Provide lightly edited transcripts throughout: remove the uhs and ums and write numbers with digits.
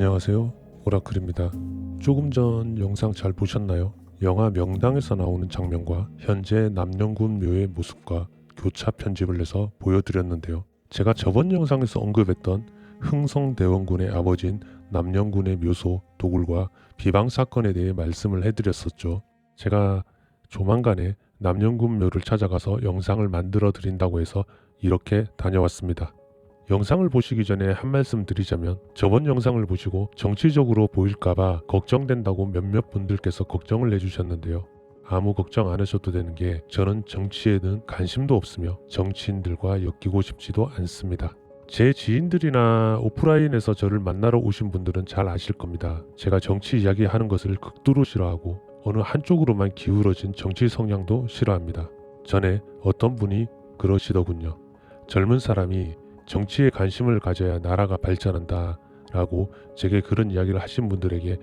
안녕하세요, 오라클입니다. 조금 전 영상 잘 보셨나요? 영화 명당에서 나오는 장면과 현재 남영군 묘의 모습과 교차 편집을 해서 보여드렸는데요. 제가 저번 영상에서 언급했던 흥성대원군의 아버지인 남영군의 묘소 도굴과 비방 사건에 대해 말씀을 해드렸었죠. 제가 조만간에 남영군 묘를 찾아가서 영상을 만들어 드린다고 해서 이렇게 다녀왔습니다. 영상을 보시기 전에 한 말씀 드리자면, 저번 영상을 보시고 정치적으로 보일까봐 걱정된다고 몇몇 분들께서 걱정을 해주셨는데요. 아무 걱정 안 하셔도 되는 게, 저는 정치에는 관심도 없으며 정치인들과 엮이고 싶지도 않습니다. 제 지인들이나 오프라인에서 저를 만나러 오신 분들은 잘 아실 겁니다. 제가 정치 이야기하는 것을 극도로 싫어하고 어느 한쪽으로만 기울어진 정치 성향도 싫어합니다. 전에 어떤 분이 그러시더군요. 젊은 사람이 정치에 관심을 가져야 나라가 발전한다 라고 제게 그런 이야기를 하신 분들에게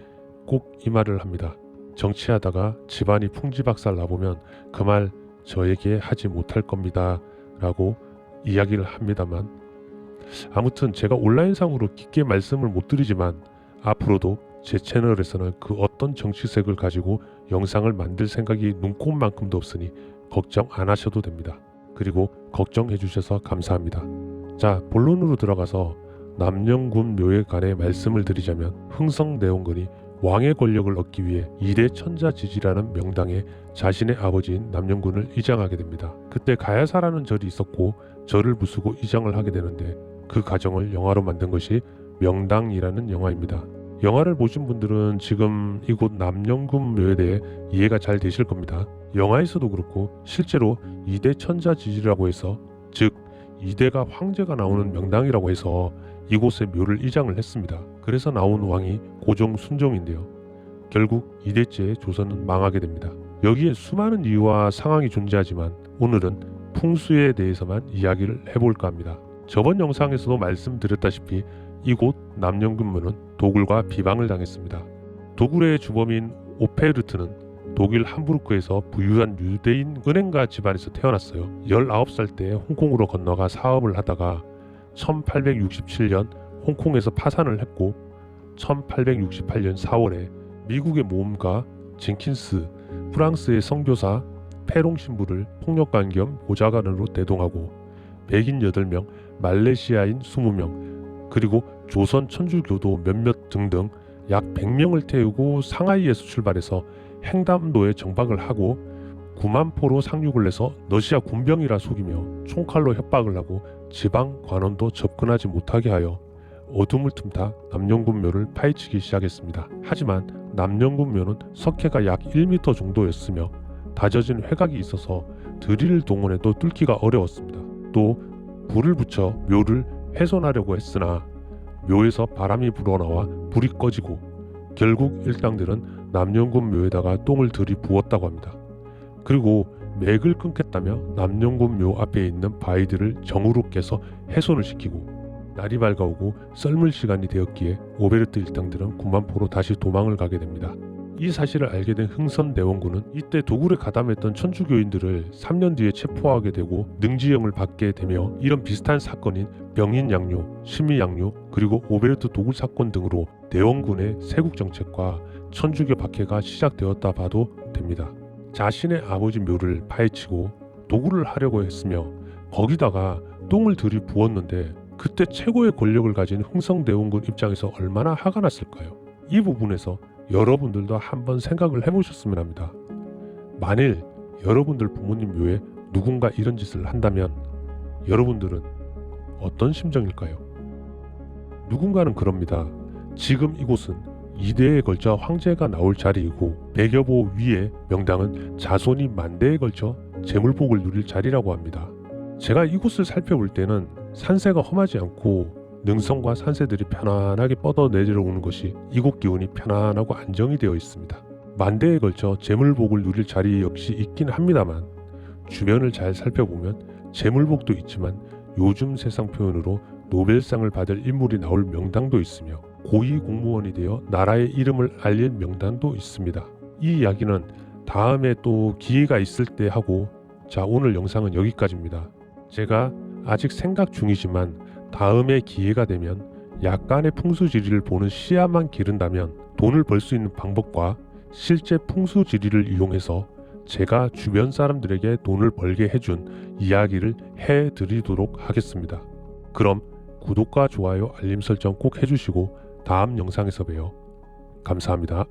꼭 이 말을 합니다. 정치하다가 집안이 풍지박살 나보면 그 말 저에게 하지 못할 겁니다 라고 이야기를 합니다만, 아무튼 제가 온라인상으로 깊게 말씀을 못 드리지만 앞으로도 제 채널에서는 그 어떤 정치색을 가지고 영상을 만들 생각이 눈꼽만큼도 없으니 걱정 안 하셔도 됩니다. 그리고 걱정해 주셔서 감사합니다. 자, 본론으로 들어가서 남영군 묘에 관해 말씀을 드리자면, 흥성대원군이 왕의 권력을 얻기 위해 이대 천자지지라는 명당에 자신의 아버지인 남영군을 이장하게 됩니다. 그때 가야사라는 절이 있었고 절을 부수고 이장을 하게 되는데, 그 과정을 영화로 만든 것이 명당이라는 영화입니다. 영화를 보신 분들은 지금 이곳 남영군 묘에 대해 이해가 잘 되실 겁니다. 영화에서도 그렇고 실제로 이대 천자지지라고 해서, 즉 이대가 황제가 나오는 명당이라고 해서 이곳에 묘를 이장을 했습니다. 그래서 나온 왕이 고종 순종인데요. 결국 이대째의 조선은 망하게 됩니다. 여기에 수많은 이유와 상황이 존재하지만 오늘은 풍수에 대해서만 이야기를 해볼까 합니다. 저번 영상에서도 말씀드렸다시피 이곳 남영군묘는 도굴과 비방을 당했습니다. 도굴의 주범인 오페르트는 독일 함부르크에서 부유한 유대인 은행가 집안에서 태어났어요. 19살 때 홍콩으로 건너가 사업을 하다가 1867년 홍콩에서 파산을 했고, 1868년 4월에 미국의 모험가 젠킨스, 프랑스의 선교사 페롱 신부를 폭력관 겸 보좌관으로 대동하고 백인 8명, 말레이시아인 20명, 그리고 조선 천주교도 몇몇 등등 약 100명을 태우고 상하이에서 출발해서 횡담도에 정박을 하고 9만 포로 상륙을 해서 러시아 군병이라 속이며 총칼로 협박을 하고 지방 관원도 접근하지 못하게 하여 어둠을 틈타 남영군묘를 파헤치기 시작했습니다. 하지만 남영군묘는 석회가 약 1m 정도였으며 다져진 회각이 있어서 드릴 동원해도 뚫기가 어려웠습니다. 또 불을 붙여 묘를 훼손하려고 했으나 묘에서 바람이 불어나와 불이 꺼지고 결국 일당들은 남영군 묘에다가 똥을 들이부었다고 합니다. 그리고 맥을 끊겠다며 남영군 묘 앞에 있는 바위들을 정으로 깨서 훼손을 시키고, 날이 밝아오고 썰물 시간이 되었기에 오베르트 일당들은 9만 포로 다시 도망을 가게 됩니다. 이 사실을 알게 된 흥선대원군은 이때 도굴에 가담했던 천주교인들을 3년 뒤에 체포하게 되고 능지형을 받게 되며, 이런 비슷한 사건인 병인양요, 심의양요, 그리고 오베르트 도굴 사건 등으로 대원군의 세국정책과 천주교 박해가 시작되었다 봐도 됩니다. 자신의 아버지 묘를 파헤치고 도굴을 하려고 했으며 거기다가 똥을 들이부었는데, 그때 최고의 권력을 가진 흥성대원군 입장에서 얼마나 화가 났을까요? 이 부분에서 여러분들도 한번 생각을 해보셨으면 합니다. 만일 여러분들 부모님 묘에 누군가 이런 짓을 한다면 여러분들은 어떤 심정일까요? 누군가는 그럽니다. 지금 이곳은 2대에 걸쳐 황제가 나올 자리이고 100여 보 위에 명당은 자손이 만대에 걸쳐 재물복을 누릴 자리라고 합니다. 제가 이곳을 살펴볼 때는 산세가 험하지 않고 능선과 산세들이 편안하게 뻗어 내려오는 것이 이곳 기운이 편안하고 안정이 되어 있습니다. 만대에 걸쳐 재물복을 누릴 자리 역시 있긴 합니다만, 주변을 잘 살펴보면 재물복도 있지만 요즘 세상 표현으로 노벨상을 받을 인물이 나올 명당도 있으며 고위 공무원이 되어 나라의 이름을 알릴 명당도 있습니다. 이 이야기는 다음에 또 기회가 있을 때 하고, 자, 오늘 영상은 여기까지입니다. 제가 아직 생각 중이지만 다음에 기회가 되면 약간의 풍수지리를 보는 시야만 기른다면 돈을 벌 수 있는 방법과 실제 풍수지리를 이용해서 제가 주변 사람들에게 돈을 벌게 해준 이야기를 해드리도록 하겠습니다. 그럼 구독과 좋아요, 알림 설정 꼭 해주시고 다음 영상에서 봬요. 감사합니다.